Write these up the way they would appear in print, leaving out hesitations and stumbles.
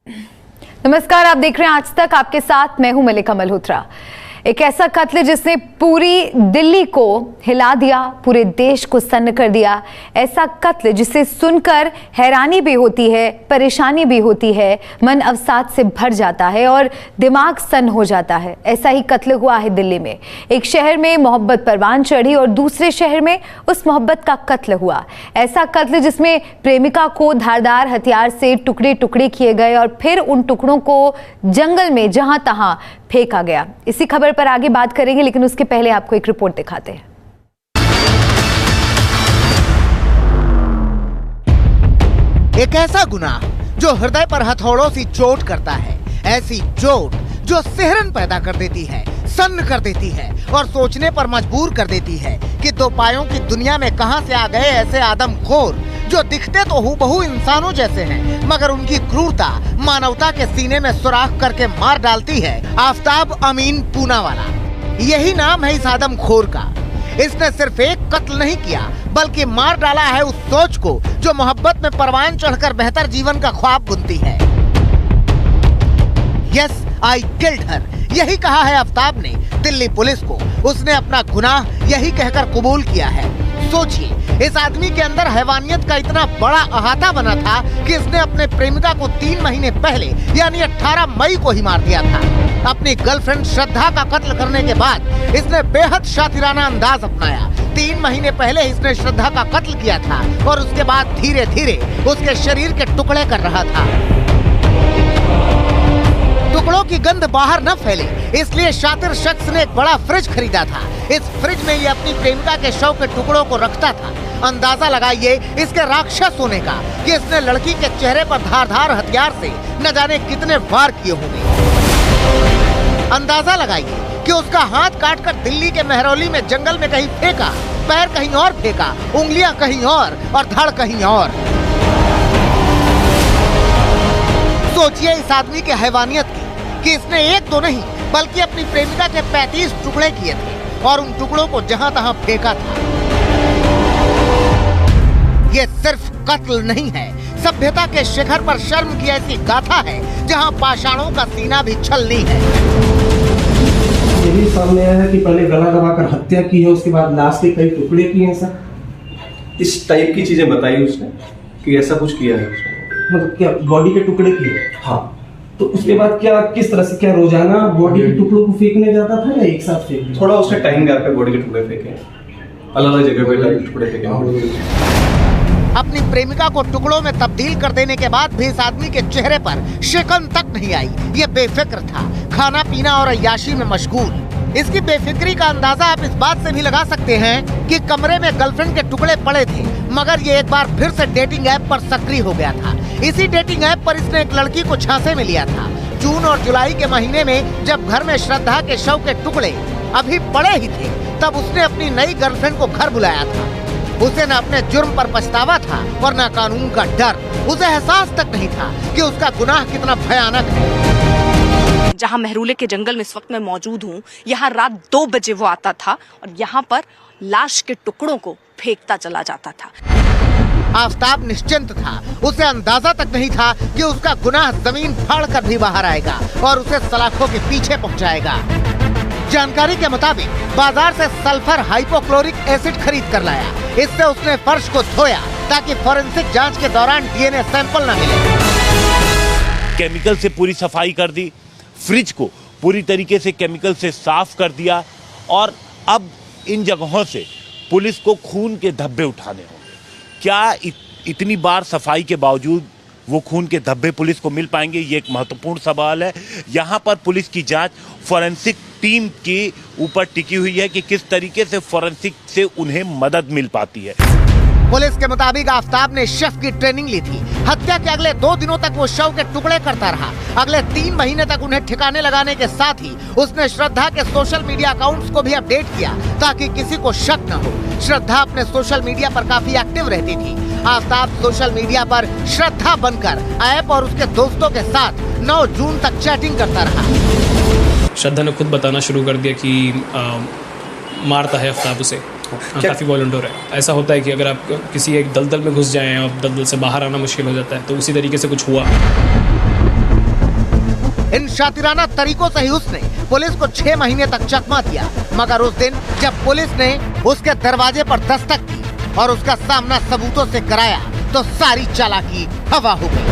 नमस्कार, आप देख रहे हैं आज तक। आपके साथ मैं हूं मलिका मल्होत्रा। एक ऐसा कत्ल जिसने पूरी दिल्ली को हिला दिया, पूरे देश को सन्न कर दिया। ऐसा कत्ल जिसे सुनकर हैरानी भी होती है, परेशानी भी होती है, मन अवसाद से भर जाता है और दिमाग सन्न हो जाता है। ऐसा ही कत्ल हुआ है दिल्ली में। एक शहर में मोहब्बत परवान चढ़ी और दूसरे शहर में उस मोहब्बत का कत्ल हुआ। ऐसा कत्ल जिसमें प्रेमिका को धारदार हथियार से टुकड़े टुकड़े किए गए और फिर उन टुकड़ों को जंगल में जहां तहां फेंका गया। इसी खबर पर आगे बात करेंगे, लेकिन उसके पहले आपको एक रिपोर्ट दिखाते हैं। एक ऐसा गुनाह जो हृदय पर हथौड़ों से चोट करता है, ऐसी चोट जो सिहरन पैदा कर देती है, सन्न कर देती है और सोचने पर मजबूर कर देती है कि दो पायों की दुनिया में कहां से आ गए ऐसे आदमखोर जो दिखते तो हूबहू इंसानों जैसे हैं, मगर उनकी क्रूरता मानवता के सीने में सुराख करके मार डालती है। आफताब अमीन पूनावाला, यही नाम है इस आदमखोर का। इसने सिर्फ एक कत्ल नहीं किया, बल्कि मार डाला है उस सोच को जो मोहब्बत में परवान चढ़कर बेहतर जीवन का ख्वाब बुनती है। यस, आई किल्ड हर, यही कहा है आफताब ने दिल्ली पुलिस को। उसने अपना गुनाह यही कहकर कबूल किया है। सोचिए, इस आदमी के अंदर हैवानियत का इतना बड़ा अहाता बना था कि इसने अपने प्रेमिका को 3 महीने पहले यानी 18 मई को ही मार दिया था। अपनी गर्लफ्रेंड श्रद्धा का कत्ल करने के बाद इसने बेहद शातिराना अंदाज अपनाया। 3 महीने पहले इसने श्रद्धा का कत्ल किया था और उसके बाद धीरे धीरे उसके शरीर के टुकड़े कर रहा था। टुकड़ों की गंध बाहर न फैले, इसलिए शातिर शख्स ने एक बड़ा फ्रिज खरीदा था। इस फ्रिज में ये अपनी प्रेमिका के शव के टुकड़ों को रखता था। अंदाजा लगाइए इसके राक्षस होने का कि इसने लड़की के चेहरे पर धारदार हथियार से न जाने कितने वार किए होंगे। अंदाजा लगाइए कि उसका हाथ काटकर दिल्ली के मेहरौली में जंगल में कहीं फेंका, पैर कहीं और फेंका, उंगलियां कहीं और धड़ कहीं और। सोचिए इस आदमी के हैवानियत की कि इसने एक दो नहीं बल्कि अपनी प्रेमिका के 35 टुकड़े किए थे और उन टुकड़ों को जहां तहां फेंका था। ये सिर्फ कत्ल नहीं है, सभ्यता के शिखर पर शर्म की ऐसी गाथा है जहां पाषाणों का सीना भी छलनी है। यही सामने आया है कि पहले गला दबाकर हत्या की है, उसके बाद लाश के कई टुकड़े किए हैं सर। इस टाइप की चीजें बताई उसने कि ऐसा कुछ किया है उसने। मतलब क्या बॉडी के टुकड़े किए? हाँ। तो उसके बाद क्या, किस तरह से, क्या रोजाना बॉडी के टुकड़ों को फेंकने जाता था या एक साथ फेंक दिया? थोड़ा उसने टाइम गैप पे बॉडी के टुकड़े फेंके, अलग अलग जगह पे टुकड़े फेंके। अपनी प्रेमिका को टुकड़ों में तब्दील कर देने के बाद भी इस आदमी के चेहरे पर शिकन तक नहीं आई। ये बेफिक्र था, खाना पीना और अय्याशी में मशगूल। इसकी बेफिक्री का अंदाजा आप इस बात से भी लगा सकते हैं कि कमरे में गर्लफ्रेंड के टुकड़े पड़े थे, मगर ये एक बार फिर से डेटिंग ऐप पर सक्रिय हो गया था। इसी डेटिंग ऐप पर इसने एक लड़की को झांसे में लिया था। जून और जुलाई के महीने में जब घर में श्रद्धा के शव के टुकड़े अभी पड़े ही थे, तब उसने अपनी नई गर्लफ्रेंड को घर बुलाया था। उसे न अपने जुर्म पर पछतावा था और न कानून का डर। उसे एहसास तक नहीं था कि उसका गुनाह कितना भयानक है। जहां मेहरूले के जंगल में इस वक्त मैं मौजूद हूं, यहाँ रात 2 बजे वो आता था और यहाँ पर लाश के टुकड़ों को फेंकता चला जाता था। आफताब निश्चिंत था, उसे अंदाजा तक नहीं था कि उसका गुनाह जमीन फाड़ कर भी बाहर आएगा और उसे सलाखों के पीछे पहुंचाएगा। जानकारी के मुताबिक बाजार से सल्फर हाइपोक्लोरिक एसिड खरीद कर लाया। इससे उसने फर्श को धोया ताकि फोरेंसिक जांच के दौरान डीएनए सैंपल न मिले। केमिकल से पूरी सफाई कर दी, फ्रिज को पूरी तरीके से केमिकल से साफ कर दिया और अब इन जगहों से पुलिस को खून के धब्बे उठाने होंगे। क्या इतनी बार सफाई के बावजूद वो खून के धब्बे पुलिस को मिल पाएंगे, ये एक महत्वपूर्ण सवाल है। यहाँ पर पुलिस की जांच फोरेंसिक टीम के ऊपर टिकी हुई है कि किस तरीके से फोरेंसिक से उन्हें मदद मिल पाती है। पुलिस के मुताबिक आफताब ने शेफ की ट्रेनिंग ली थी। हत्या के अगले 2 दिनों तक वो शव के टुकड़े करता रहा। अगले 3 महीने तक उन्हें ठिकाने लगाने के साथ ही उसने श्रद्धा के सोशल मीडिया अकाउंट्स को भी अपडेट किया ताकि किसी को शक न हो। श्रद्धा अपने सोशल मीडिया पर काफी एक्टिव रहती थी। आफताब सोशल मीडिया पर श्रद्धा बनकर ऐप और उसके दोस्तों के साथ 9 जून तक चैटिंग करता रहा। श्रद्धा ने खुद बताना शुरू कर दिया कि मारता है आफताब उसे। काफ़ी वॉलंटियर है। ऐसा होता है कि अगर आप किसी एक दलदल में घुस जाएं और दलदल से बाहर आना मुश्किल हो जाता है, तो उसी तरीके से कुछ हुआ। इन शातिराना तरीकों से ही उसने पुलिस को 6 महीने तक चकमा दिया। मगर उस दिन जब पुलिस ने उसके दरवाजे पर दस्तक दी और उसका सामना सबूतों से कराया तो सारी चालाकी हवा हो गई।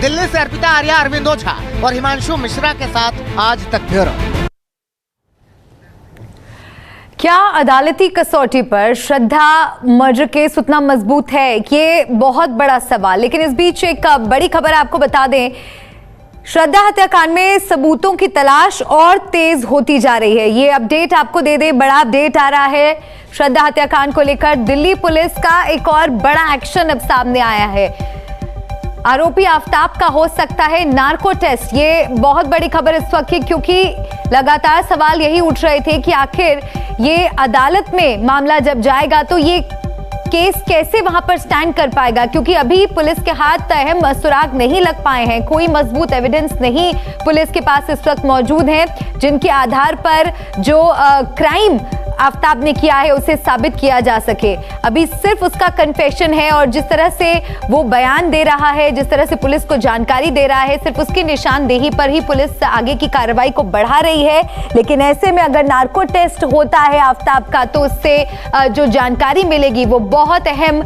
दिल्ली से अर्पिता आर्या, अरविंद ओझा और हिमांशु मिश्रा के साथ आज तक ब्यूरो। क्या अदालती कसौटी पर श्रद्धा मर्डर केस उतना मजबूत है? ये बहुत बड़ा सवाल। लेकिन इस बीच एक बड़ी खबर आपको बता दें, श्रद्धा हत्याकांड में सबूतों की तलाश और तेज होती जा रही है। ये अपडेट आपको दे दे, बड़ा अपडेट आ रहा है। श्रद्धा हत्याकांड को लेकर दिल्ली पुलिस का एक और बड़ा एक्शन अब सामने आया है। आरोपी आफ्ताब का हो सकता है नार्को टेस्ट। ये बहुत बड़ी खबर इस वक्त की, क्योंकि लगातार सवाल यही उठ रहे थे कि आखिर ये अदालत में मामला जब जाएगा तो ये केस कैसे वहां पर स्टैंड कर पाएगा, क्योंकि अभी पुलिस के हाथ अहम सुराग नहीं लग पाए हैं। कोई मजबूत एविडेंस नहीं पुलिस के पास इस वक्त मौजूद है जिनके आधार पर जो क्राइम आफ्ताब ने किया है उसे साबित किया जा सके। अभी सिर्फ उसका कन्फेशन है और जिस तरह से वो बयान दे रहा है, जिस तरह से पुलिस को जानकारी दे रहा है, सिर्फ उसकी निशानदेही पर ही पुलिस आगे की कार्रवाई को बढ़ा रही है। लेकिन ऐसे में अगर नार्को टेस्ट होता है आफ्ताब का तो उससे जो जानकारी मिलेगी वो बहुत अहम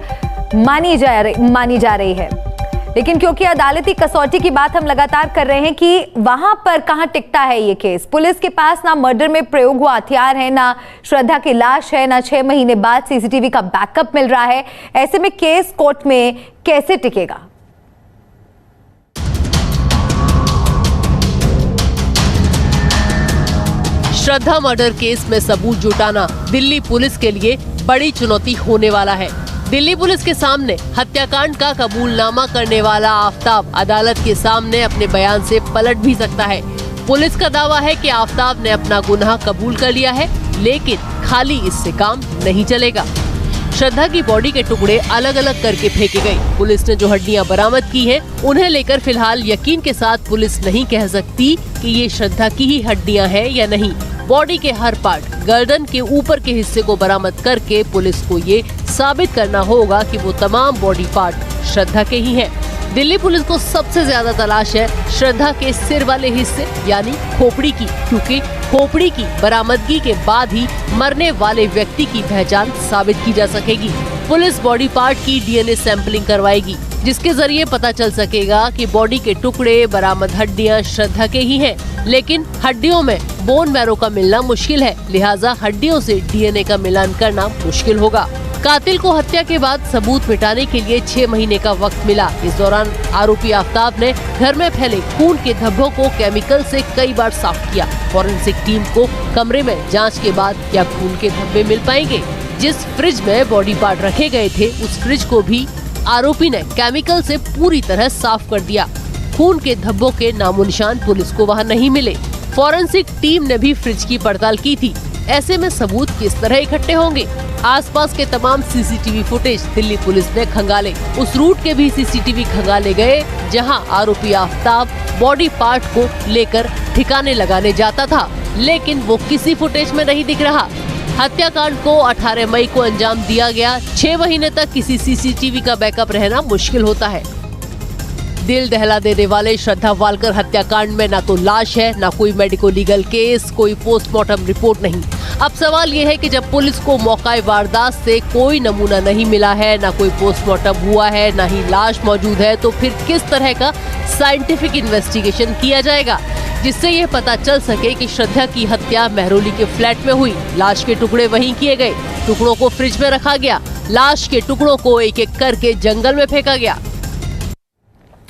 मानी जा रही है। लेकिन क्योंकि अदालती कसौटी की बात हम लगातार कर रहे हैं कि वहां पर कहां टिकता है ये केस। पुलिस के पास ना मर्डर में प्रयोग हुआ हथियार है, ना श्रद्धा की लाश है, ना 6 महीने बाद सीसीटीवी का बैकअप मिल रहा है। ऐसे में केस कोर्ट में कैसे टिकेगा? श्रद्धा मर्डर केस में सबूत जुटाना दिल्ली पुलिस के लिए बड़ी चुनौती होने वाला है। दिल्ली पुलिस के सामने हत्याकांड का कबूलनामा करने वाला आफ्ताब अदालत के सामने अपने बयान से पलट भी सकता है। पुलिस का दावा है कि आफ्ताब ने अपना गुनाह कबूल कर लिया है, लेकिन खाली इससे काम नहीं चलेगा। श्रद्धा की बॉडी के टुकड़े अलग अलग करके फेंके गए। पुलिस ने जो हड्डियां बरामद की हैं, उन्हें लेकर फिलहाल यकीन के साथ पुलिस नहीं कह सकती कि ये श्रद्धा की ही हड्डियां हैं या नहीं। बॉडी के हर पार्ट, गर्दन के ऊपर के हिस्से को बरामद करके पुलिस को ये साबित करना होगा कि वो तमाम बॉडी पार्ट श्रद्धा के ही हैं। दिल्ली पुलिस को सबसे ज्यादा तलाश है श्रद्धा के सिर वाले हिस्से यानी खोपड़ी की, क्योंकि खोपड़ी की बरामदगी के बाद ही मरने वाले व्यक्ति की पहचान साबित की जा सकेगी। पुलिस बॉडी पार्ट की डीएनए सैंपलिंग करवाएगी, जिसके जरिए पता चल सकेगा कि बॉडी के टुकड़े, बरामद हड्डियां श्रद्धा के ही हैं। लेकिन हड्डियों में बोन मैरो का मिलना मुश्किल है, लिहाजा हड्डियों से डीएनए का मिलान करना मुश्किल होगा। कातिल को हत्या के बाद सबूत मिटाने के लिए 6 महीने का वक्त मिला। इस दौरान आरोपी आफ्ताब ने घर में फैले खून के धब्बों को केमिकल से कई बार साफ किया। फॉरेंसिक टीम को कमरे में जांच के बाद क्या खून के धब्बे मिल पाएंगे? जिस फ्रिज में बॉडी पार्ट रखे गए थे, उस फ्रिज को भी आरोपी ने केमिकल से पूरी तरह साफ कर दिया। खून के धब्बों के नामो निशान पुलिस को वहाँ नहीं मिले। फॉरेंसिक टीम ने भी फ्रिज की पड़ताल की थी। ऐसे में सबूत किस तरह इकट्ठे होंगे? आसपास के तमाम सीसीटीवी फुटेज दिल्ली पुलिस ने खंगाले। उस रूट के भी सीसीटीवी खंगाले गए जहां आरोपी आफ्ताब बॉडी पार्ट को लेकर ठिकाने लगाने जाता था, लेकिन वो किसी फुटेज में नहीं दिख रहा। हत्याकांड को 18 मई को अंजाम दिया गया। 6 महीने तक किसी सीसीटीवी का बैकअप रहना मुश्किल होता है। दिल दहला देने वाले श्रद्धा वालकर हत्याकांड में ना तो लाश है, ना कोई मेडिको लीगल केस, कोई पोस्टमार्टम रिपोर्ट नहीं। अब सवाल ये है कि जब पुलिस को मौके वारदात से कोई नमूना नहीं मिला है, ना कोई पोस्टमार्टम हुआ है, ना ही लाश मौजूद है, तो फिर किस तरह का साइंटिफिक इन्वेस्टिगेशन किया जाएगा जिससे ये पता चल सके कि श्रद्धा की हत्या मेहरौली के फ्लैट में हुई। लाश के टुकड़े वहीं किए गए, टुकड़ों को फ्रिज में रखा गया, लाश के टुकड़ों को एक एक करके जंगल में फेंका गया।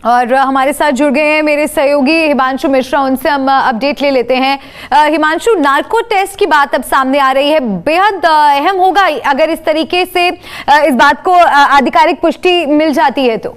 और हमारे साथ जुड़ गए हैं मेरे सहयोगी हिमांशु मिश्रा, उनसे हम अपडेट ले लेते हैं। हिमांशु, नार्को टेस्ट की बात अब सामने आ रही है, बेहद अहम होगा अगर इस तरीके से इस बात को आधिकारिक पुष्टि मिल जाती है तो।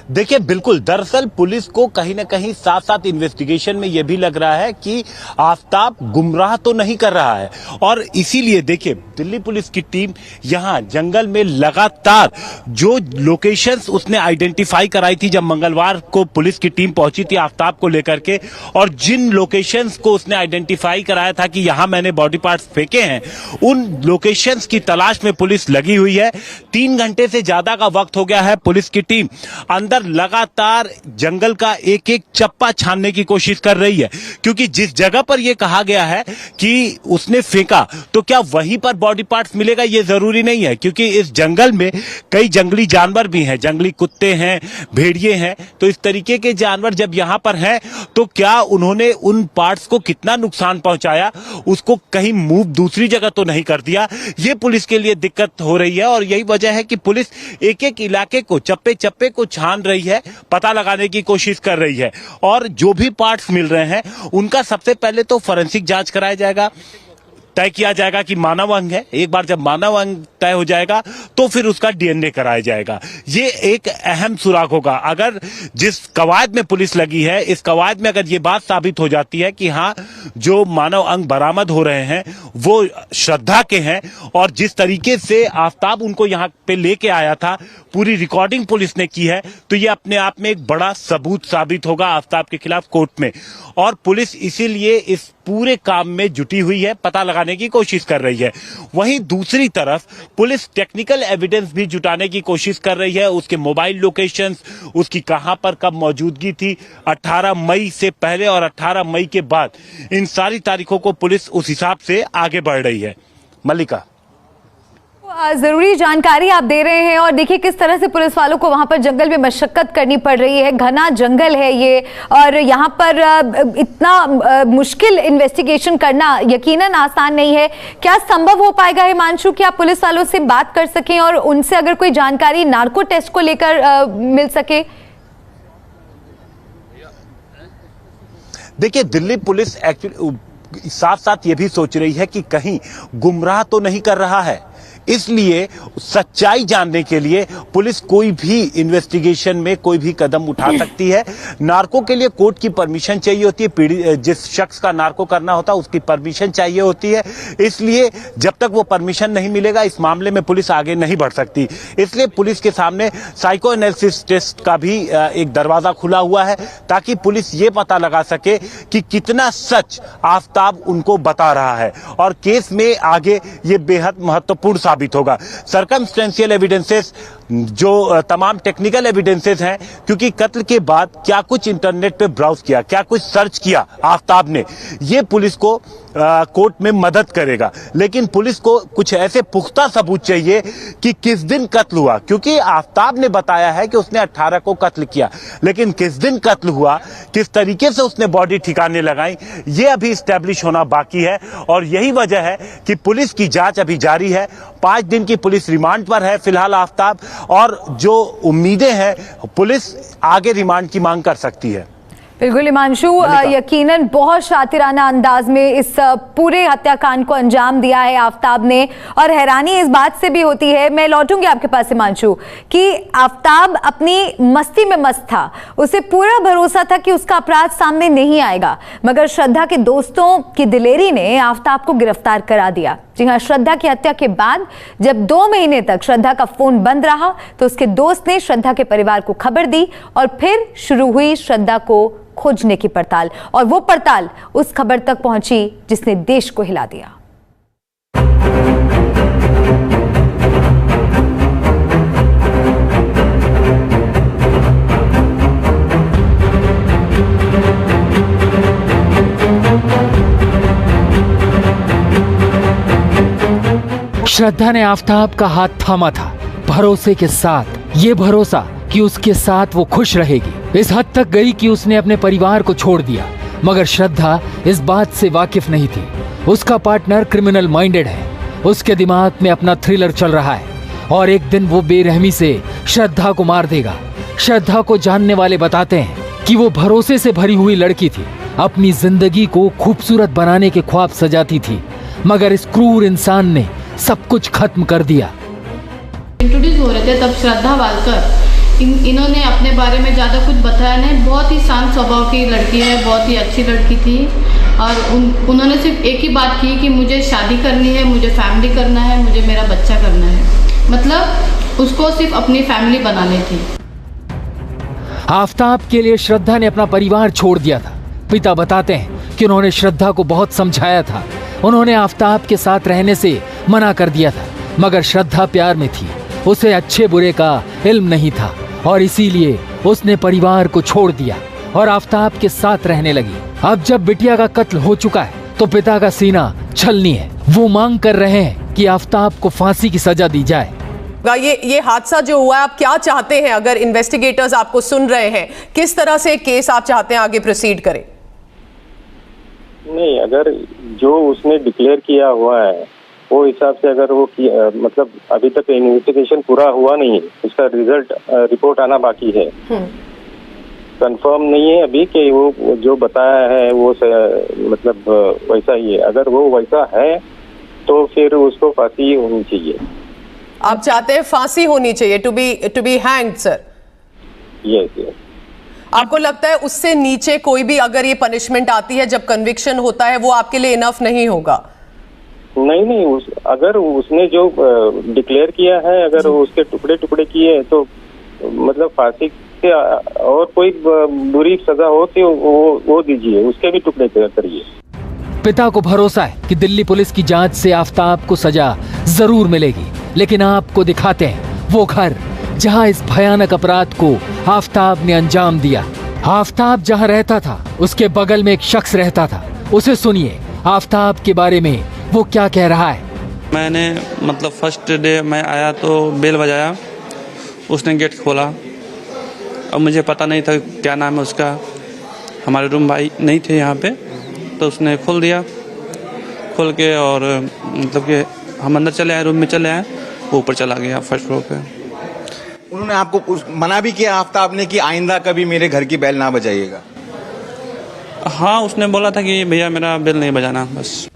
देखिए बिल्कुल, दरअसल पुलिस को कहीं ना कहीं साथ साथ इन्वेस्टिगेशन में यह भी लग रहा है कि आफताब गुमराह तो नहीं कर रहा है, और इसीलिए देखिए दिल्ली पुलिस की टीम यहां जंगल में लगातार जो लोकेशंस उसने आइडेंटिफाई कराई थी जब मंगलवार को पुलिस की टीम पहुंची थी आफताब को लेकर के, और जिन लोकेशंस को उसने आइडेंटिफाई कराया था कि यहां मैंने बॉडी पार्ट्स फेंके हैं, उन लोकेशंस की तलाश में पुलिस लगी हुई है। 3 घंटे से ज्यादा का वक्त हो गया है। पुलिस की टीम अंदर लगातार जंगल का एक एक चप्पा छानने की कोशिश कर रही है, क्योंकि जिस जगह पर यह कहा गया है कि उसने फेंका तो क्या वहीं पर बॉडी पार्ट्स मिलेगा, यह जरूरी नहीं है, क्योंकि इस जंगल में कई जंगली जानवर भी हैं, जंगली कुत्ते हैं, भेड़िए हैं। तो इस तरीके के जानवर जब यहां पर हैं तो क्या उन्होंने उन पार्ट्स को कितना नुकसान पहुंचाया, उसको कहीं मूव दूसरी जगह तो नहीं कर दिया, ये पुलिस के लिए दिक्कत हो रही है। और यही वजह है कि पुलिस एक एक इलाके को चप्पे चप्पे को छान रही है, पता लगाने की कोशिश कर रही है, और जो भी पार्ट्स मिल रहे हैं उनका सबसे पहले तो फोरेंसिक जांच कराया जाएगा, तय किया जाएगा कि मानव अंग है। एक बार जब मानव अंग तय हो जाएगा तो फिर उसका डीएनए कराया जाएगा। ये एक अहम सुराग होगा। अगर जिस कवायद में पुलिस लगी है, इस कवायद में अगर ये बात साबित हो जाती है कि हाँ जो मानव अंग बरामद हो रहे हैं वो श्रद्धा के हैं, और जिस तरीके से आफताब उनको यहाँ पे लेके आया था, पूरी रिकॉर्डिंग पुलिस ने की है, तो ये अपने आप में एक बड़ा सबूत साबित होगा आफताब के खिलाफ कोर्ट में। और पुलिस इसीलिए इस पूरे काम में जुटी हुई है, पता लगाने की कोशिश कर रही है। वहीं दूसरी तरफ पुलिस टेक्निकल एविडेंस भी जुटाने की कोशिश कर रही है, उसके मोबाइल लोकेशंस, उसकी कहां पर कब मौजूदगी थी 18 मई से पहले और 18 मई के बाद, इन सारी तारीखों को पुलिस उस हिसाब से आगे बढ़ रही है। मल्लिका, जरूरी जानकारी आप दे रहे हैं, और देखिए किस तरह से पुलिस वालों को वहां पर जंगल में मशक्कत करनी पड़ रही है। घना जंगल है ये, और यहाँ पर इतना मुश्किल इन्वेस्टिगेशन करना यकीनन आसान नहीं है। क्या संभव हो पाएगा हिमांशु कि आप पुलिस वालों से बात कर सकें और उनसे अगर कोई जानकारी नार्को टेस्ट को लेकर मिल सके? देखिए दिल्ली पुलिस एक्चुअली साथ साथ ये भी सोच रही है कि कहीं गुमराह तो नहीं कर रहा है, इसलिए सच्चाई जानने के लिए पुलिस कोई भी इन्वेस्टिगेशन में कोई भी कदम उठा सकती है। नार्को के लिए कोर्ट की परमिशन चाहिए होती है, जिस शख्स का नार्को करना होता है उसकी परमिशन चाहिए होती है, इसलिए जब तक वो परमिशन नहीं मिलेगा इस मामले में पुलिस आगे नहीं बढ़ सकती। इसलिए पुलिस के सामने साइको एनालिसिस टेस्ट का भी एक दरवाजा खुला हुआ है, ताकि पुलिस ये पता लगा सके कि कितना सच आफताब उनको बता रहा है, और केस में आगे ये बेहद महत्वपूर्ण साबित होगा। सर्कमस्टेंशियल एविडेंसेस, जो तमाम टेक्निकल एविडेंसेस हैं, क्योंकि कत्ल के बाद क्या कुछ इंटरनेट पे ब्राउज किया, क्या कुछ सर्च किया आफताब ने, ये पुलिस को कोर्ट में मदद करेगा। लेकिन पुलिस को कुछ ऐसे पुख्ता सबूत चाहिए कि किस दिन कत्ल हुआ, क्योंकि आफताब ने बताया है कि उसने 18 को कत्ल किया, लेकिन किस दिन कत्ल हुआ, किस तरीके से उसने बॉडी ठिकाने लगाई, ये अभी इस्टेब्लिश होना बाकी है। और यही वजह है कि पुलिस की जांच अभी जारी है। 5 दिन की पुलिस रिमांड पर है फिलहाल आफताब, और जो उम्मीदें हैं पुलिस आगे रिमांड की मांग कर सकती है। बिल्कुल हिमांशु, यकीनन बहुत शातिराना अंदाज में इस पूरे हत्याकांड को अंजाम दिया है आफताब ने, और हैरानी इस बात से भी होती है, मैं लौटूंगी आपके पास हिमांशु, कि आफताब अपनी मस्ती में मस्त था, उसे पूरा भरोसा था कि उसका अपराध सामने नहीं आएगा, मगर श्रद्धा के दोस्तों की दिलेरी ने आफताब को गिरफ्तार करा दिया। जी हाँ, श्रद्धा की हत्या के बाद जब 2 महीने तक श्रद्धा का फोन बंद रहा तो उसके दोस्त ने श्रद्धा के परिवार को खबर दी, और फिर शुरू हुई श्रद्धा को खोजने की पड़ताल, और वो पड़ताल उस खबर तक पहुंची जिसने देश को हिला दिया। श्रद्धा ने आफताब का हाथ थामा था, भरोसे के साथ, ये भरोसा कि उसके साथ वो खुश रहेगी। इस हद तक गई कि उसने अपने परिवार को छोड़ दिया, मगर श्रद्धा इस बात से वाकिफ नहीं थी। उसका पार्टनर क्रिमिनल माइंडेड है, उसके दिमाग में अपना थ्रिलर चल रहा है, और एक दिन वो बेरहमी से श्रद्धा को मार देगा। श्रद्धा को जानने वाले बताते हैं कि वो भरोसे से भरी हुई लड़की थी, अपनी जिंदगी को खूबसूरत बनाने के ख्वाब सजाती थी, मगर इस क्रूर इंसान ने सब कुछ खत्म कर दिया। इंट्रोड्यूस हो रहे थे तब श्रद्धा वालकर इन्होंने अपने बारे में ज़्यादा कुछ बताया नहीं। बहुत ही शांत स्वभाव की लड़की है, बहुत ही अच्छी लड़की थी। और उन्होंने सिर्फ एक ही बात की कि मुझे शादी करनी है, मुझे फैमिली करना है, मुझे मेरा बच्चा करना है। मतलब उसको सिर्फ अपनी फैमिली बनानी थी। आफताब के लिए श्रद्धा ने अपना परिवार छोड़ दिया था। पिता बताते हैं कि उन्होंने श्रद्धा को बहुत समझाया था। उन्होंने आफताब के साथ रहने से मना कर दिया था, मगर श्रद्धा प्यार में थी। उसे अच्छे बुरे का इल्म नहीं था और इसीलिए उसने परिवार को छोड़ दिया और आफताब के साथ रहने लगी। अब जब बिटिया का कत्ल हो चुका है तो पिता का सीना छलनी है। वो मांग कर रहे हैं कि आफताब को फांसी की सजा दी जाए। ये हादसा जो हुआ है, आप क्या चाहते हैं? अगर इन्वेस्टिगेटर्स आपको सुन रहे हैं, किस तरह से केस आप चाहते हैं आगे प्रोसीड करें? नहीं, अगर जो उसने डिक्लेयर किया हुआ है वो हिसाब से अगर वो मतलब अभी तक इन्वेस्टिगेशन पूरा हुआ नहीं है, उसका रिजल्ट रिपोर्ट आना बाकी है। कंफर्म नहीं है अभी कि वो जो बताया है वो मतलब वैसा ही है। अगर वो वैसा है तो फिर उसको फांसी होनी चाहिए। आप चाहते हैं फांसी होनी चाहिए, to be hanged sir? Yes. आपको लगता है उससे नीचे कोई भी अगर ये पनिशमेंट आती है जब कन्विक्शन होता है वो आपके लिए इनफ नहीं होगा? नहीं, अगर उसने जो डिक्लेयर किया है, अगर उसके टुकड़े टुकड़े किए तो मतलब फांसी से और कोई बुरी सजा हो तो वो दीजिए, उसके भी टुकड़े करिए। पिता को भरोसा है कि दिल्ली पुलिस की जांच से आफताब को सजा जरूर मिलेगी, लेकिन आपको दिखाते हैं वो घर जहां इस भयानक अपराध को आफताब ने अंजाम दिया। आफताब जहां रहता था उसके बगल में एक शख्स रहता था। उसे सुनिए आफताब के बारे में वो क्या कह रहा है। मैंने मतलब फर्स्ट डे मैं आया तो बेल बजाया, उसने गेट खोला। अब मुझे पता नहीं था क्या नाम है उसका, हमारे रूम भाई नहीं थे यहाँ पे, तो उसने खोल दिया। खोल के और मतलब कि हम अंदर चले आए, रूम में चले आए, वो ऊपर चला गया फर्स्ट फ्लोर पे। उन्होंने आपको मना भी किया आफताब ने कि आइंदा कभी मेरे घर की बेल ना बजाइएगा? हाँ, उसने बोला था कि भैया मेरा बेल नहीं बजाना बस।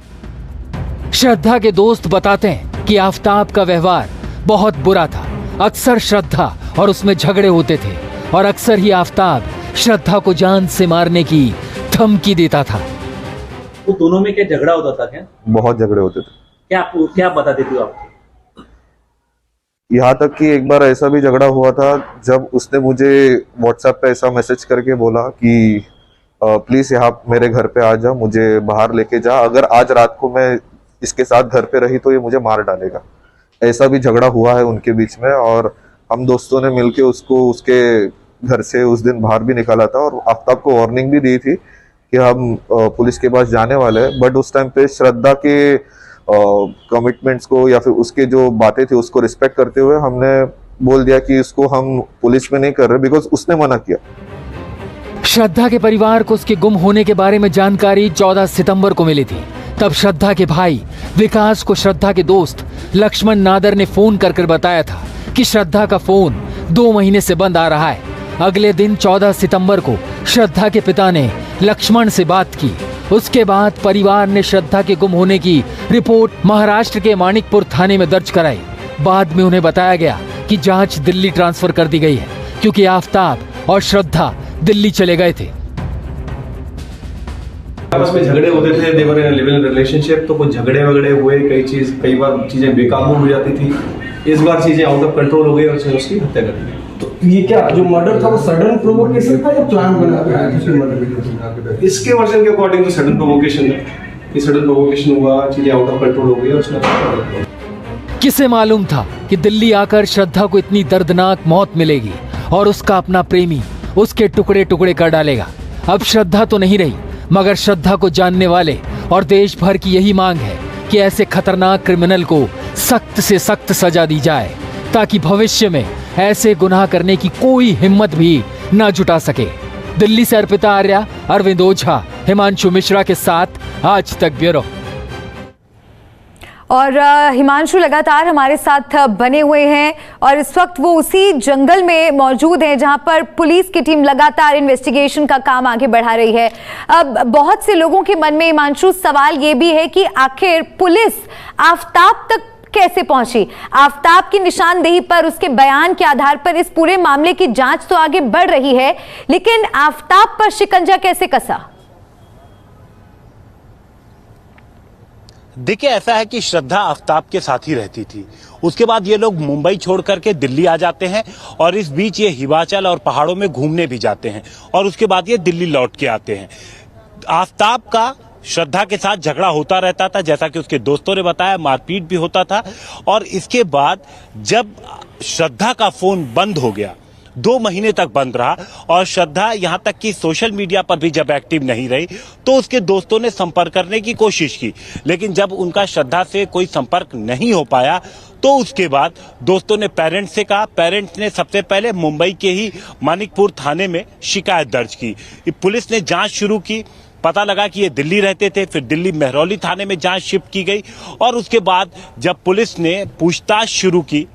श्रद्धा के दोस्त बताते हैं कि आफताब का व्यवहार बहुत बुरा था। अक्सर श्रद्धा और उसमें झगड़े होते थे और अक्सर ही आफताब श्रद्धा को जान से मारने की धमकी देता था। वो दोनों में क्या झगड़ा होता था क्या? बहुत झगड़े होते थे। क्या बताते थे आप? यहाँ तक कि एक बार ऐसा भी झगड़ा हुआ था जब उसने मुझे व्हाट्सएप पे ऐसा मैसेज करके बोला कि प्लीज यहाँ मेरे घर पे आ जा, मुझे बाहर लेके जा, अगर आज रात को मैं इसके साथ घर पे रही तो ये मुझे मार डालेगा। ऐसा भी झगड़ा हुआ है उनके बीच में और हम दोस्तों ने मिलके उसको उसके घर से उस दिन बाहर भी निकाला था और आफताब को वार्निंग भी दी थी कि हम पुलिस के पास जाने वाले हैं। बट उस टाइम पे श्रद्धा के कमिटमेंट्स को या फिर उसके जो बातें थी उसको रिस्पेक्ट करते हुए हमने बोल दिया कि इसको हम पुलिस में नहीं कर रहे, बिकॉज उसने मना किया। श्रद्धा के परिवार को उसके गुम होने के बारे में जानकारी 14 सितंबर को मिली थी। तब श्रद्धा के भाई विकास को श्रद्धा के दोस्त लक्ष्मण नादर ने फोन कर बताया था कि श्रद्धा का फोन 2 महीने से बंद आ रहा है। अगले दिन 14 सितंबर को श्रद्धा के पिता ने लक्ष्मण से बात की। उसके बाद परिवार ने श्रद्धा के गुम होने की रिपोर्ट महाराष्ट्र के मानिकपुर थाने में दर्ज कराई। बाद में उन्हें बताया गया कि जांच दिल्ली ट्रांसफर कर दी गई है क्योंकि आफताब और श्रद्धा दिल्ली चले गए थे। आपस में झगड़े होते थे, देवर इन लिव इन रिलेशनशिप, तो कुछ झगड़े वगड़े हुए, कई बार चीजें बेकाबू हो जाती थी। इस बार चीजें आउट ऑफ कंट्रोल हो गई और उसकी हत्या कर दी। तो ये क्या जो मर्डर था वो सडन प्रोवोकेशन था या प्लान बना था? इसके वर्जन के अकॉर्डिंग तो सडन प्रोवोकेशन है कि सडन प्रोवोकेशन हुआ, चीजें आउट ऑफ कंट्रोल हो गई और उसने। किसे मालूम था कि दिल्ली आकर श्रद्धा को इतनी दर्दनाक मौत मिलेगी और उसका अपना प्रेमी उसके टुकड़े टुकड़े कर डालेगा। अब श्रद्धा तो नहीं रही, मगर श्रद्धा को जानने वाले और देश भर की यही मांग है कि ऐसे खतरनाक क्रिमिनल को सख्त से सख्त सजा दी जाए ताकि भविष्य में ऐसे गुनाह करने की कोई हिम्मत भी न जुटा सके। दिल्ली से अर्पिता आर्या, अरविंद ओझा, हिमांशु मिश्रा के साथ आज तक ब्यूरो। और हिमांशु लगातार हमारे साथ बने हुए हैं और इस वक्त वो उसी जंगल में मौजूद हैं जहां पर पुलिस की टीम लगातार इन्वेस्टिगेशन का काम आगे बढ़ा रही है। अब बहुत से लोगों के मन में हिमांशु सवाल ये भी है कि आखिर पुलिस आफताब तक कैसे पहुंची? आफताब की निशानदेही पर, उसके बयान के आधार पर इस पूरे मामले की जांच तो आगे बढ़ रही है, लेकिन आफताब पर शिकंजा कैसे कसा? देखिए, ऐसा है कि श्रद्धा आफताब के साथ ही रहती थी। उसके बाद ये लोग मुंबई छोड़ करके दिल्ली आ जाते हैं और इस बीच ये हिमाचल और पहाड़ों में घूमने भी जाते हैं और उसके बाद ये दिल्ली लौट के आते हैं। आफताब का श्रद्धा के साथ झगड़ा होता रहता था, जैसा कि उसके दोस्तों ने बताया, मारपीट भी होता था। और इसके बाद जब श्रद्धा का फोन बंद हो गया, 2 महीने तक बंद रहा और श्रद्धा यहां तक कि सोशल मीडिया पर भी जब एक्टिव नहीं रही तो उसके दोस्तों ने संपर्क करने की कोशिश की, लेकिन जब उनका श्रद्धा से कोई संपर्क नहीं हो पाया तो उसके बाद दोस्तों ने पेरेंट्स से कहा। पेरेंट्स ने सबसे पहले मुंबई के ही मानिकपुर थाने में शिकायत दर्ज की। पुलिस ने जांच शुरू की, पता लगा कि ये दिल्ली रहते थे। फिर दिल्ली महरौली थाने में जांच शिफ्ट की गई और उसके बाद जब पुलिस ने पूछताछ शुरू की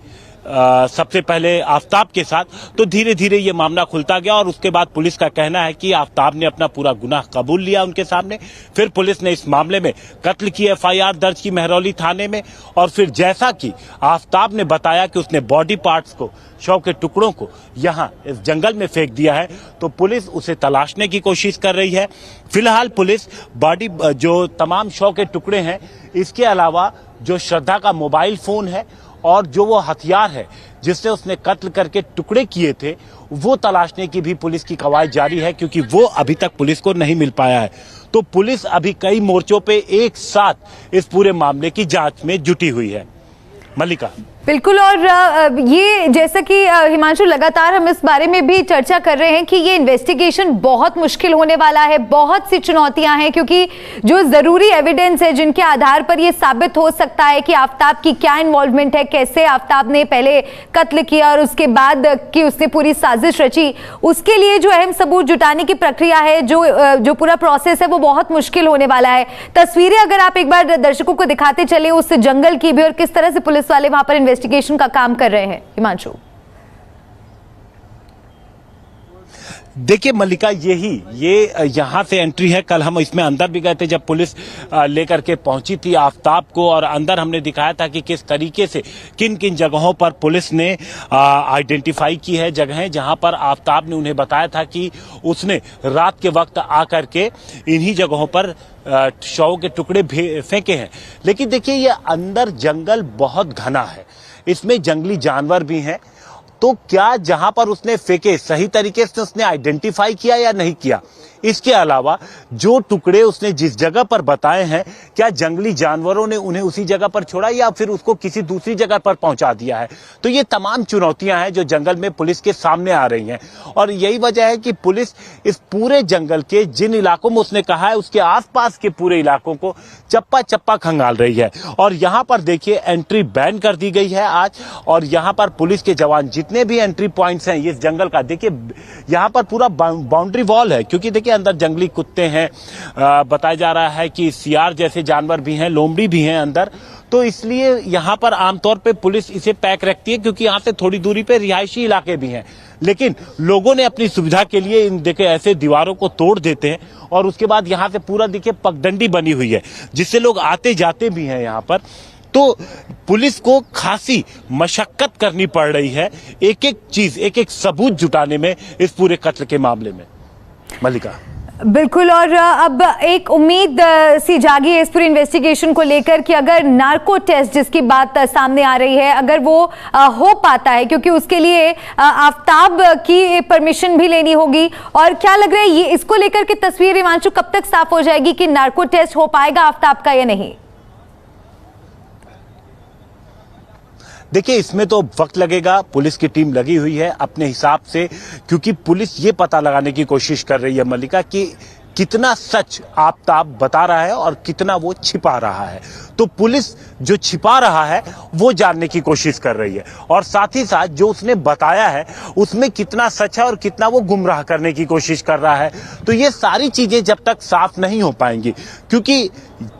सबसे पहले आफताब के साथ, तो धीरे धीरे ये मामला खुलता गया और उसके बाद पुलिस का कहना है कि आफताब ने अपना पूरा गुनाह कबूल लिया उनके सामने। फिर पुलिस ने इस मामले में कत्ल की FIR दर्ज की महरौली थाने में और फिर जैसा कि आफताब ने बताया कि उसने बॉडी पार्ट्स को, शव के टुकड़ों को यहाँ इस जंगल में फेंक दिया है, तो पुलिस उसे तलाशने की कोशिश कर रही है। फिलहाल पुलिस बॉडी, जो तमाम शव के टुकड़े हैं, इसके अलावा जो श्रद्धा का मोबाइल फोन है और जो वो हथियार है जिससे उसने कत्ल करके टुकड़े किए थे, वो तलाशने की भी पुलिस की कवायद जारी है, क्योंकि वो अभी तक पुलिस को नहीं मिल पाया है। तो पुलिस अभी कई मोर्चों पे एक साथ इस पूरे मामले की जांच में जुटी हुई है। मल्लिका। बिल्कुल, और ये जैसा कि हिमांशु, लगातार हम इस बारे में भी चर्चा कर रहे हैं कि ये इन्वेस्टिगेशन बहुत मुश्किल होने वाला है। बहुत सी चुनौतियां हैं, क्योंकि जो जरूरी एविडेंस है जिनके आधार पर ये साबित हो सकता है कि आफताब की क्या इन्वॉल्वमेंट है, कैसे आफताब ने पहले कत्ल किया और उसके बाद कि उसने पूरी साजिश रची, उसके लिए जो अहम सबूत जुटाने की प्रक्रिया है, जो पूरा प्रोसेस है, वो बहुत मुश्किल होने वाला है। तस्वीरें अगर आप एक बार दर्शकों को दिखाते चले उस जंगल की भी, और किस तरह से पुलिस वाले वहां पर इन्वेस्टिगेशन का काम कर रहे हैं, हिमांशु। देखिए मल्लिका, ये यहाँ से एंट्री है। कल हम इसमें अंदर भी गए थे जब पुलिस लेकर के पहुंची थी आफताब को, और अंदर हमने दिखाया था कि किस तरीके से किन किन जगहों पर पुलिस ने आइडेंटिफाई की है जगहें जहां पर आफताब ने उन्हें बताया था कि उसने रात के वक्त आकर के इन्हीं जगहों पर शव के टुकड़े फेंके हैं। लेकिन देखिए, ये अंदर जंगल बहुत घना है, इसमें जंगली जानवर भी हैं। तो क्या जहां पर उसने फेंके सही तरीके से उसने आइडेंटिफाई किया या नहीं किया? इसके अलावा जो टुकड़े उसने जिस जगह पर बताए हैं, क्या जंगली जानवरों ने उन्हें उसी जगह पर छोड़ा या फिर उसको किसी दूसरी जगह पर पहुंचा दिया है? तो ये तमाम चुनौतियां हैं जो जंगल में पुलिस के सामने आ रही हैं, और यही वजह है कि पुलिस इस पूरे जंगल के जिन इलाकों में उसने कहा है उसके आसपास के पूरे इलाकों को चप्पा चप्पा खंगाल रही है। और यहाँ पर देखिए, एंट्री बैन कर दी गई है आज, और यहाँ पर पुलिस के जवान जितने भी एंट्री पॉइंट्स हैं इस जंगल का, देखिए यहाँ पर पूरा बाउंड्री वॉल है, क्योंकि देखिए अंदर जंगली कुत्ते हैं, बताया जा रहा है कि सियार जैसे जानवर भी हैं, लोमड़ी भी हैं अंदर। तो इसलिए यहाँ पर आमतौर पे पुलिस इसे पैक रखती है, क्योंकि यहाँ से थोड़ी दूरी पे रिहायशी इलाके भी हैं। लेकिन लोगों ने अपनी सुविधा के लिए इन देखिए ऐसे दीवारों को तोड़ देते हैं, और उसके बाद यहाँ से पूरा देखिए पगडंडी बनी हुई है जिससे लोग आते जाते भी हैं यहाँ पर। तो पुलिस को खासी मशक्कत करनी पड़ रही है एक एक चीज, एक एक सबूत जुटाने में इस पूरे कत्ल के मामले में। मल्लिका। बिल्कुल, और अब एक उम्मीद सी जागी है इस पूरी इन्वेस्टिगेशन को लेकर कि अगर नार्को टेस्ट जिसकी बात सामने आ रही है, अगर वो हो पाता है, क्योंकि उसके लिए आफताब की परमिशन भी लेनी होगी, और क्या लग रहा है ये इसको लेकर के तस्वीर हिमांशु कब तक साफ हो जाएगी कि नार्को टेस्ट हो पाएगा आफताब का या नहीं? देखिए, इसमें तो वक्त लगेगा। पुलिस की टीम लगी हुई है अपने हिसाब से, क्योंकि पुलिस ये पता लगाने की कोशिश कर रही है मल्लिका कि कितना सच आफताब बता रहा है और कितना वो छिपा रहा है। तो पुलिस जो छिपा रहा है वो जानने की कोशिश कर रही है, और साथ ही साथ जो उसने बताया है उसमें कितना सच है और कितना वो गुमराह करने की कोशिश कर रहा है। तो ये सारी चीजें जब तक साफ नहीं हो पाएंगी, क्योंकि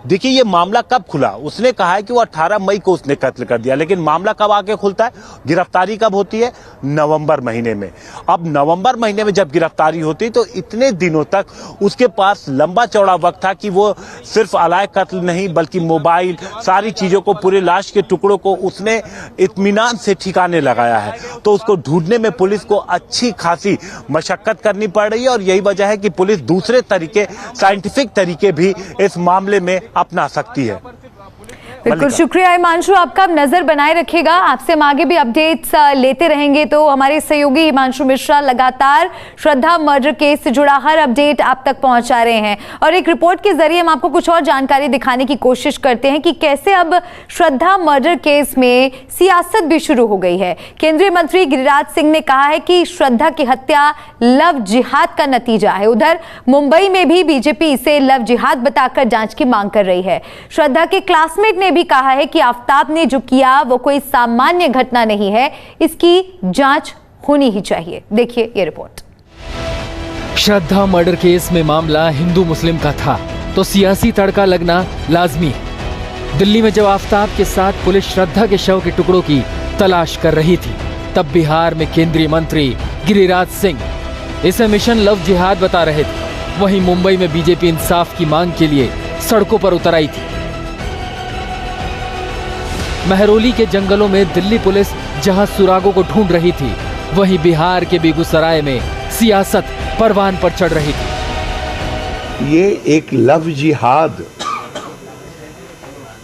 देखिए ये मामला कब खुला, उसने कहा है कि वो 18 मई को उसने कत्ल कर दिया, लेकिन मामला कब आके खुलता है, गिरफ्तारी कब होती है, नवंबर महीने में। अब नवंबर महीने में जब गिरफ्तारी होती तो इतने दिनों तक उसके पास लंबा चौड़ा वक्त था कि वो सिर्फ अलाय कत्ल नहीं बल्कि मोबाइल, सारी चीजों को, पूरे लाश के टुकड़ों को उसने इत्मीनान से ठिकाने लगाया है। तो उसको ढूंढने में पुलिस को अच्छी खासी मशक्कत करनी पड़ रही है और यही वजह है कि पुलिस दूसरे तरीके, साइंटिफिक तरीके भी इस मामले में अपना सकती है। बिल्कुल, शुक्रिया हिमांशु, आपका नजर बनाए रखिएगा, आपसे हम आगे भी अपडेट्स लेते रहेंगे। तो हमारे सहयोगी हिमांशु मिश्रा लगातार श्रद्धा मर्डर केस से जुड़ा हर अपडेट आप तक पहुंचा रहे हैं और एक रिपोर्ट के जरिए हम आपको कुछ और जानकारी दिखाने की कोशिश करते हैं कि कैसे अब श्रद्धा मर्डर केस में सियासत भी शुरू हो गई है। केंद्रीय मंत्री गिरिराज सिंह ने कहा है कि श्रद्धा की हत्या लव जिहाद का नतीजा है। उधर मुंबई में भी बीजेपी इसे लव जिहाद बताकर जांच की मांग कर रही है। श्रद्धा के क्लासमेट ने भी कहा है कि आफताब ने जो किया वो कोई सामान्य घटना नहीं है, इसकी जांच होनी ही चाहिए। देखिए ये रिपोर्ट। श्रद्धा मर्डर केस में मामला हिंदू मुस्लिम का था तो सियासी तड़का लगना लाजमी है। दिल्ली में जब आफताब के साथ पुलिस श्रद्धा के शव के टुकड़ों की तलाश कर रही थी तब बिहार में केंद्रीय मंत्री गिरिराज सिंह इसे मिशन लव जिहाद बता रहे थे। वहीं मुंबई में बीजेपी इंसाफ की मांग के लिए सड़कों पर उतर आई थी। महरौली के जंगलों में दिल्ली पुलिस जहां सुरागों को ढूंढ रही थी, वहीं बिहार के बेगूसराय में सियासत परवान पर चढ़ रही थी। ये एक लव जिहाद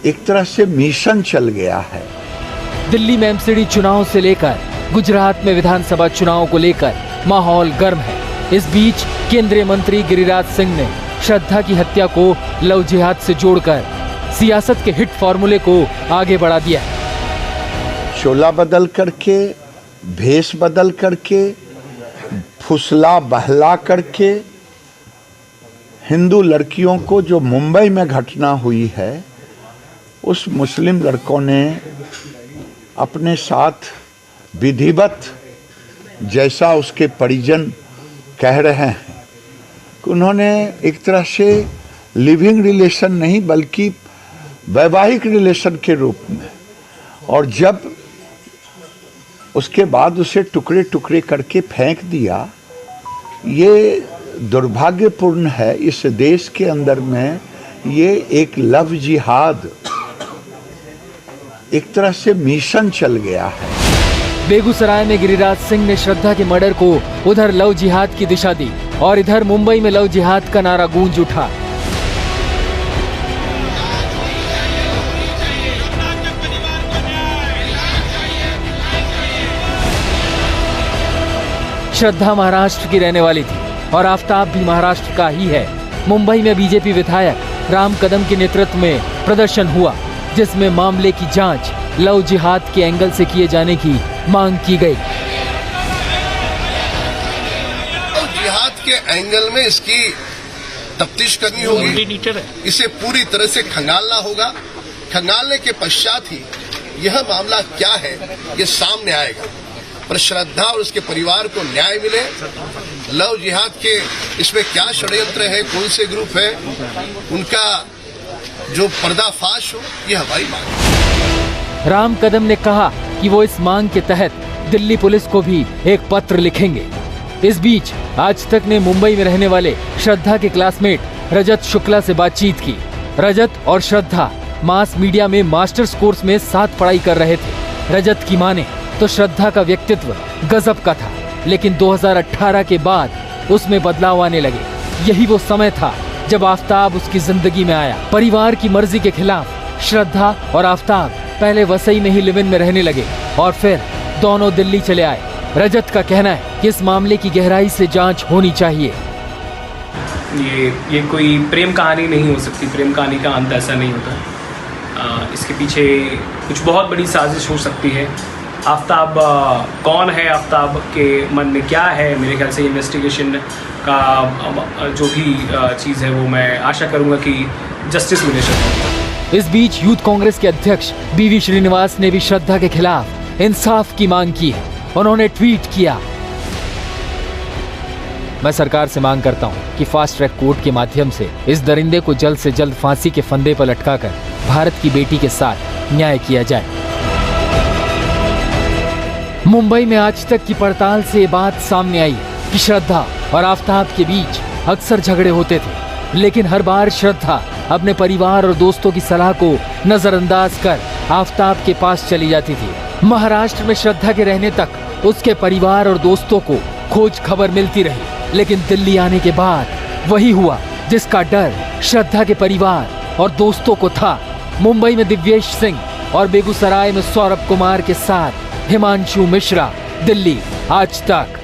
एक तरह से मिशन चल गया है। दिल्ली में एमसीडी चुनाव से लेकर गुजरात में विधानसभा चुनाव को लेकर माहौल गर्म है। इस बीच केंद्रीय मंत्री गिरिराज सिंह ने श्रद्धा की हत्या को लव जिहाद से जोड़कर सियासत के हिट फॉर्मूले को आगे बढ़ा दिया है। चोला बदल करके, भेष बदल करके, फुसला बहला करके हिंदू लड़कियों को, जो मुंबई में घटना हुई है, उस मुस्लिम लड़कों ने अपने साथ विधिवत, जैसा उसके परिजन कह रहे हैं कि उन्होंने एक तरह से लिविंग रिलेशन नहीं बल्कि वैवाहिक रिलेशन के रूप में, और जब उसके बाद उसे टुकड़े टुकड़े करके फेंक दिया, ये दुर्भाग्यपूर्ण है। इस देश के अंदर में ये एक लव जिहाद एक तरह से मिशन चल गया है। बेगूसराय में गिरिराज सिंह ने श्रद्धा के मर्डर को उधर लव जिहाद की दिशा दी और इधर मुंबई में लव जिहाद का नारा गूंज उठा। श्रद्धा महाराष्ट्र की रहने वाली थी और आफताब भी महाराष्ट्र का ही है। मुंबई में बीजेपी विधायक राम कदम के नेतृत्व में प्रदर्शन हुआ जिसमें मामले की जांच लव जिहाद के एंगल से किए जाने की मांग की गई। लव जिहाद के एंगल में इसकी तफ्तीश करनी होगी, इसे पूरी तरह से खंगालना होगा। खंगालने के पश्चात ही यह मामला क्या है ये सामने आएगा, पर श्रद्धा और उसके परिवार को न्याय मिले। लव जिहाद के इसमें क्या षड्यंत्र है, कौन से ग्रुप है, उनका जो पर्दाफाश हो, ये हमारी मांग है। राम कदम ने कहा कि वो इस मांग के तहत दिल्ली पुलिस को भी एक पत्र लिखेंगे। इस बीच आज तक ने मुंबई में रहने वाले श्रद्धा के क्लासमेट रजत शुक्ला से बातचीत की। रजत और श्रद्धा मास मीडिया में मास्टर्स कोर्स में साथ पढ़ाई कर रहे थे। रजत की माने तो श्रद्धा का व्यक्तित्व गजब का था, लेकिन 2018 के बाद उसमें बदलाव आने लगे। यही वो समय था जब आफताब उसकी जिंदगी में आया। परिवार की मर्जी के खिलाफ श्रद्धा और आफताब पहले वसई में ही लिव इन में रहने लगे और फिर दोनों दिल्ली चले आए। रजत का कहना है कि इस मामले की गहराई से जांच होनी चाहिए। ये कोई प्रेम कहानी नहीं हो सकती, प्रेम कहानी का अंत ऐसा नहीं होता। इसके पीछे कुछ बहुत बड़ी साजिश हो सकती है। आफताब कौन है, आफताब के मन में क्या है, मेरे ख्याल से इन्वेस्टिगेशन का जो भी चीज़ है वो मैं आशा करूँगा कि जस्टिस मिले श्रद्धा। इस बीच यूथ कांग्रेस के अध्यक्ष बीवी श्रीनिवास ने भी श्रद्धा के खिलाफ इंसाफ की मांग की है। उन्होंने ट्वीट किया, मैं सरकार से मांग करता हूं कि फास्ट ट्रैक कोर्ट के माध्यम से इस दरिंदे को जल्द से जल्द फांसी के फंदे पर लटकाकर भारत की बेटी के साथ न्याय किया जाए। मुंबई में आज तक की पड़ताल से ये बात सामने आई कि श्रद्धा और आफताब के बीच अक्सर झगड़े होते थे, लेकिन हर बार श्रद्धा अपने परिवार और दोस्तों की सलाह को नजरअंदाज कर आफताब के पास चली जाती थी। महाराष्ट्र में श्रद्धा के रहने तक उसके परिवार और दोस्तों को खोज खबर मिलती रही, लेकिन दिल्ली आने के बाद वही हुआ जिसका डर श्रद्धा के परिवार और दोस्तों को था। मुंबई में दिव्येश सिंह और बेगूसराय में सौरभ कुमार के साथ हिमांशु मिश्रा। दिल्ली आज तक।